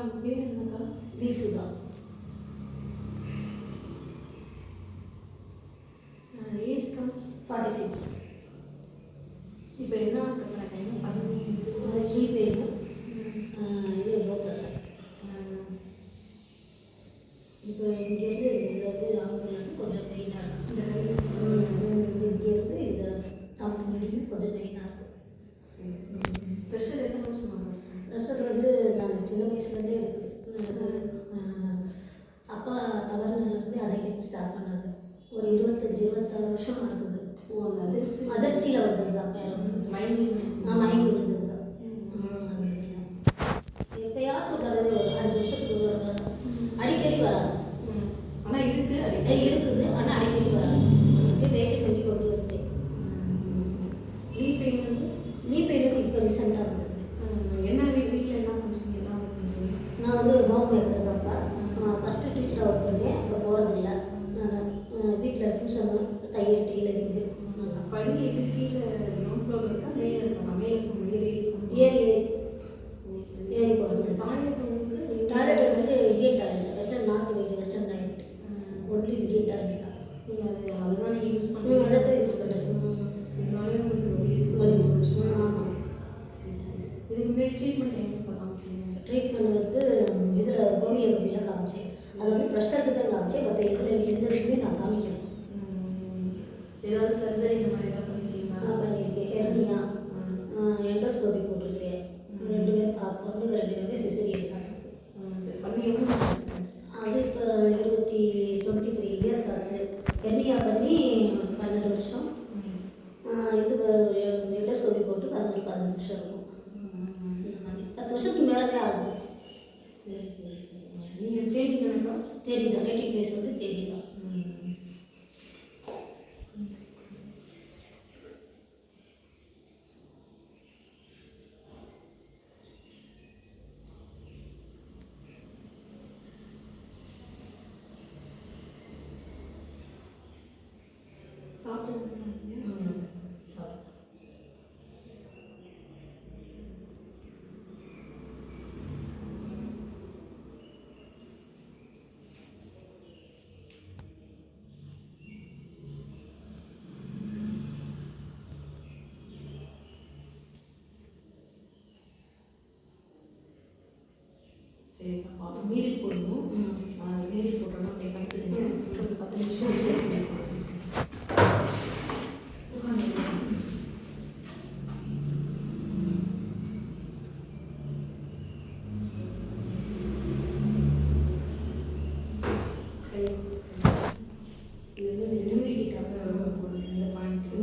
உங்கள் பேர் என்னக்கா? வி சுதா. ஏஜ்க்கா? 46. இப்போ என்ன பிரச்சனை? என்ன பண்ணி ஜிபேயும் இது லோ ப்ரெஷர். இப்போ இங்கேருந்து இதில் வந்து ஆம்புலன்ஸ் கொஞ்சம் பெயினாக இருக்குது. இங்கேருந்து இந்த தம்பு முடியும் கொஞ்சம் பெயினாக இருக்குது. சரி சரி. ப்ரெஷர் எத்தனை வருஷம் ஆகும்? ப்ரெஷர் வந்து நான் சின்ன வயசுலேருந்தே இருக்குது. எனக்கு அப்பா தவறுனதுலேருந்து அடைக்க ஸ்டார்ட் பண்ணது ஒரு 25-26 வருஷமாக இருக்குது. ஓ, அந்த அதிர்ச்சியில் வந்தது தான். மயங்கி மயங்கி விழுந்தது தான். எப்போயாச்சும் ஒரு 5 வருஷத்துக்கு அடிக்கடி வராது. ஆனால் இருக்குது இருக்குது, ஆனால் அடிக்கடி வராது. ரேட்டை கட்டி கொண்டு வருவேன். நீ பெயின் வந்து இப்போ ரீசெண்டாக இருந்தது. என்ன வீட்டில் என்ன பண்ணுறீங்க? என்ன பண்ணுறீங்க? நான் வந்து ஹோம் மேக்கர் தான்ப்பா. ஃபஸ்ட்டு டீச்சராக ஒர்க் பண்ணேன். இப்போ போகிறதில்ல. நான் வீட்டில் டியூஷனு, தையல், டெய்லரிங்கு. படி எப்படி கீழே கிரவுண்ட் ஃப்ளோரில் இருக்கா? மேலே இருக்கா? மேலே ஏறி போகிறது. டாய்லெட் உங்களுக்கு? டாய்லெட் வந்து Indian toilet, western north western toilet. Only Indian toilet தான். நீங்கள் அதுதான் நீங்கள் யூஸ் பண்ணுறீங்க? அதை தான் யூஸ் பண்ணுறேன். இதனாலே உங்களுக்கு வலி இருக்கு. ஆமாம். சரி சரி. இதுக்கு முன்னாடி ட்ரீட்மெண்ட் எங்கே காமிச்சிங்க? ட்ரீட்மெண்ட் வந்து இதில் ஹோமியோபதியில் காமிச்சேன். அது வந்து ப்ரெஷருக்கு தான் காமிச்சேன். மற்ற இதில் எந்த இதுவுமே நான் காமிக்கல. ஏதாவது சர்ஜரி இந்த மாதிரி ஏதாவது பண்ணிருக்கீங்களா? நான் பண்ணியிருக்கேன். ஹெர்னியா, எண்டோஸ்கோபி போட்டிருக்கேன். 2 பேர் பொண்ணுங்க 2 பேருமே சிசேரியன் தான். சரி, பண்ணி எவ்வளோ ஆச்சு? அது இப்போ 23 இயர்ஸ் ஆச்சு. ஹெர்னியா பண்ணி 12 வருஷம். இது எண்டோஸ்கோபி போட்டு 15 வருஷம் இருக்கும். 10 வருஷத்துக்கு மேலே தான் ஆகுது. சரி சரி சரி. நீங்கள் தேடி தானேப்பா? தேடி தான். நேட்டிவ் பிளேஸ் வந்து தேடி தான். சாப்பிட்டு சாரி. சரி, அப்போ மீறி போடணும். மீறி போட்டோம்னா அப்படியே படுத்துங்க. ஒரு 10 நிமிஷம் வச்சு இது வந்து இம்யூனிட்டிக்காக இந்த பாயிண்ட்டு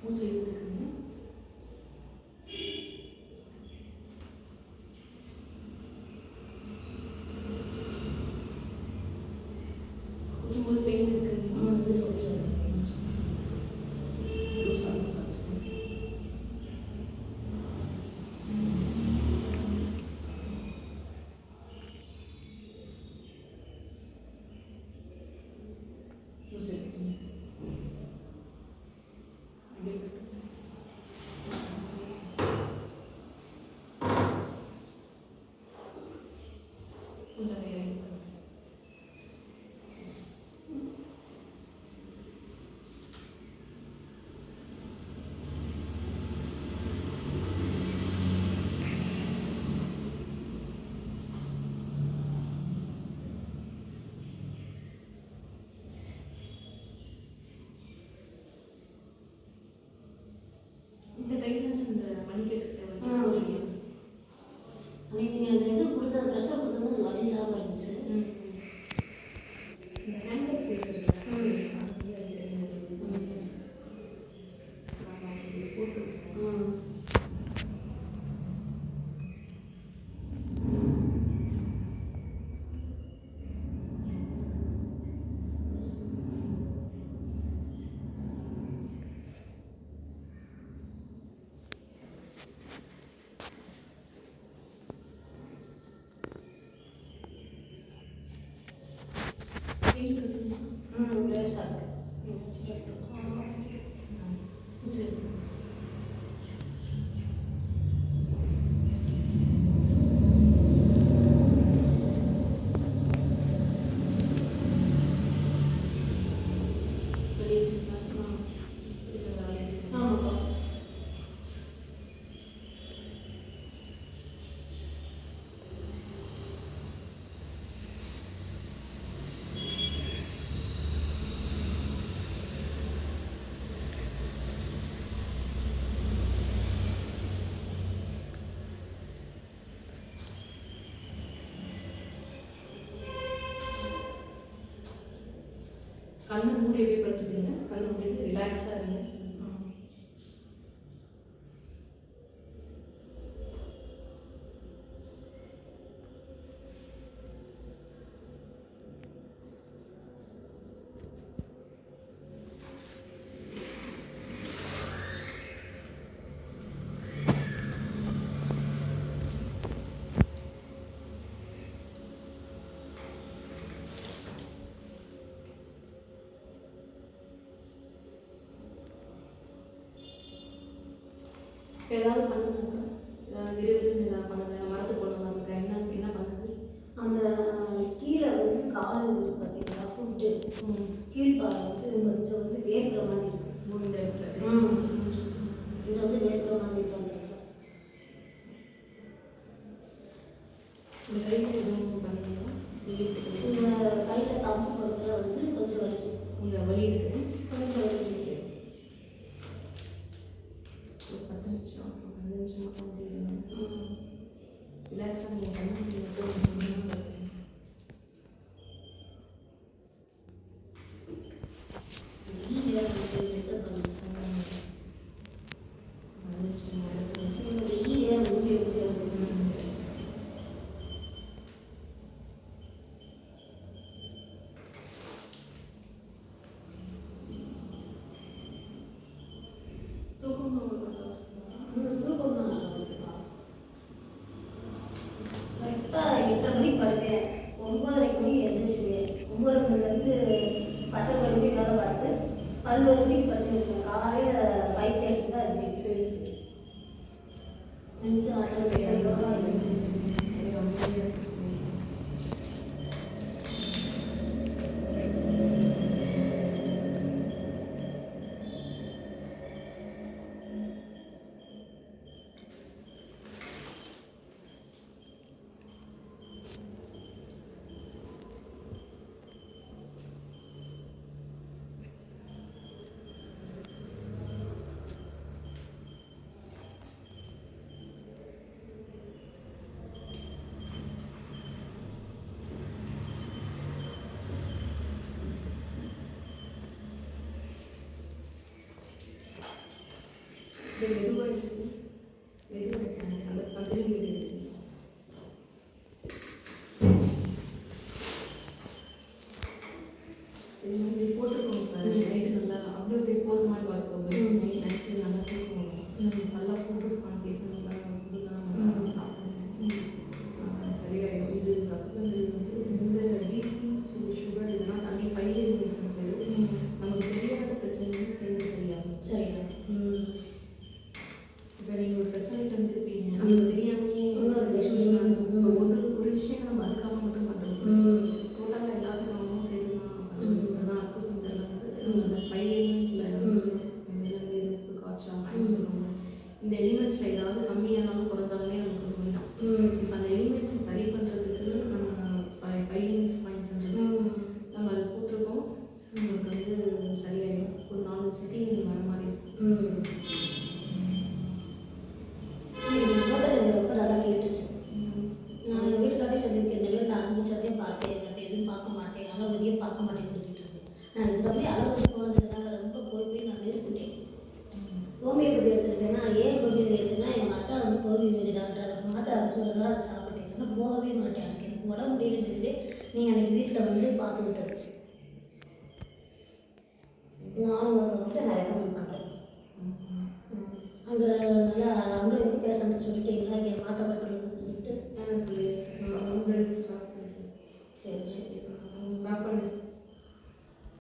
மூச்சு இழுத்துக்குங்க. கொஞ்சம் பெயின் இருக்குங்க. இந்த கையில் இந்த மணிக்கட்டு நீங்கள் அந்த இது கொடுத்த ப்ரெஷர் கொடுத்தது வலி இல்லாமல் இருந்துச்சு. இந்த ஹேண்ட் எக்ஸசைஸ் இருக்கு. போட்டு லேசாக சரி. கண்ணை மூடி அப்படியே படுத்துக்கிறீங்க. கண்ணை மூடி ரிலாக்ஸாக இருங்க. ஏதாவது பண்ணுதுக்கா? ஏதாவது விறுவிறுன்னு ஏதாவது பண்ணுது? மரத்து போன மாதிரி இருக்கா? என்ன என்ன பண்ணுது? அந்த கீழே வந்து கால் வந்து பார்த்தீங்கன்னா ஃபுட்டு கீழ்பாறை வந்து கொஞ்சம் வந்து வேர்க்கிற மாதிரி இருக்கு. மூணு இடத்துல இது வந்து வேர்க்கிற மாதிரி வந்துருக்கு. இந்த கைக்கு எதுவும் பண்ணுறீங்களா? இந்த கையில் தம்பு பக்கத்தில் வந்து கொஞ்சம் வலி. உங்கள் வலி இருக்குது. கொஞ்சம் வலி. ஒரு 10 நிமிஷம் 15 நிமிஷம் மட்டும் முடியும். ரிலாக்ஸாக நீங்கள் பண்ண முடியும். கரெக்டாக 8:30 மணிக்கு படுத்தேன். 9:30 மணிக்கு எழுந்திரிச்சுவேன். 9 மணிலேருந்து 10 மணி வேலை பார்த்து 11 மணிக்கு படுத்து வச்சுருவேன். காலையில் 5:30 தான் இருந்தேன். சரி சரி நிமிஷம் ஆட்டோமேட்டிக்காக எழுந்திரிச்சு மெதுவாக இருக்குது. மெதுவாக இருக்காங்க. அந்த பத்திரிகை இருக்குது. சரி இப்படி போட்டுக்கோங்க சார். நைட்டு நல்லா அப்படியே போதுமானு பார்த்துக்கோங்க. நைட்டு நல்லா தூக்கணும். நல்லா ஃபுட்டு கான்சியஸாக நல்லா ஃபுட்டுலாம் நல்லா சாப்பிடுங்க. சரியாயிடும். இது அக்குபஞ்சர் வந்து இந்த பிபி சுகர் இதெல்லாம் தாண்டி 5 எலிமெண்ட்ஸ் இருக்குது. நமக்கு தெரியாத பிரச்சனையும் சேர்ந்து சரியாகும். சரியா இப்போ நீங்கள் ஒரு பிரச்சனைக்கு வந்திருப்பீங்க. நமக்கு தெரியாமையே இஷ்யூஸ்லாம் ஒரு விஷயம் நம்ம அதுக்காக மட்டும் பண்ணுறோம். டோட்டலாக எல்லாத்துக்காகவும் சேர்த்து தான் அதான் அக்குபஞ்சரில் வந்து அந்த 5 எலிமெண்ட்டில் நெருப்பு காற்றாக சொல்லுவாங்க. இந்த எலிமெண்ட்ஸில் ஏதாவது கம்மியானாலும் குறைஞ்சாலுமே நமக்கு நோய் தான். இப்போ அந்த எலிமெண்ட்ஸை சரி பண்ணுறதுக்கு நம்ம 5 எலிமெண்ட்ஸ் பாயிண்ட்ஸ்ன்றது நம்ம அதை போட்டிருக்கோம். உங்களுக்கு வந்து சரியாயிடும். ஒரு 4 சிட்டி நீங்கள் வர மாதிரி இருக்கும். ரொம்ப நல்லா கேட்டுச்சு. நான் எங்கள் வீட்டுக்காரே சொல்லியிருக்கேன். இந்த மாதிரி நான் அனுபவிச்சதையும் பார்ப்பேன். மற்ற எதுவும் பார்க்க மாட்டேன். அளவுதியும் பார்க்க மாட்டேன்னு சொல்லிட்டு இருக்கு. நான் இதுக்கு அப்படியே அளவுக்கு போனதுனால ரொம்ப போய் நான் நிறுத்திட்டேன். ஹோமியோபதி எடுத்துருக்கேன்னா ஏன் ஹோமியோபதி எடுத்துன்னா என் மச்சா வந்து ஹோமியோபதி டாக்டர் மாத்திரை அனுப்பிச்சதுனால அதை சாப்பிட்டேன். ஆனால் போகவே மாட்டேன். எனக்கு உடம்பு முடியலன்னு நீங்கள் அன்றைக்கி வீட்டில் வந்து பார்த்து விட்டது. நானும் சொல்லிட்டு நான் ரெக்கமெண்ட் பண்ணுறேன். அங்கே நல்லா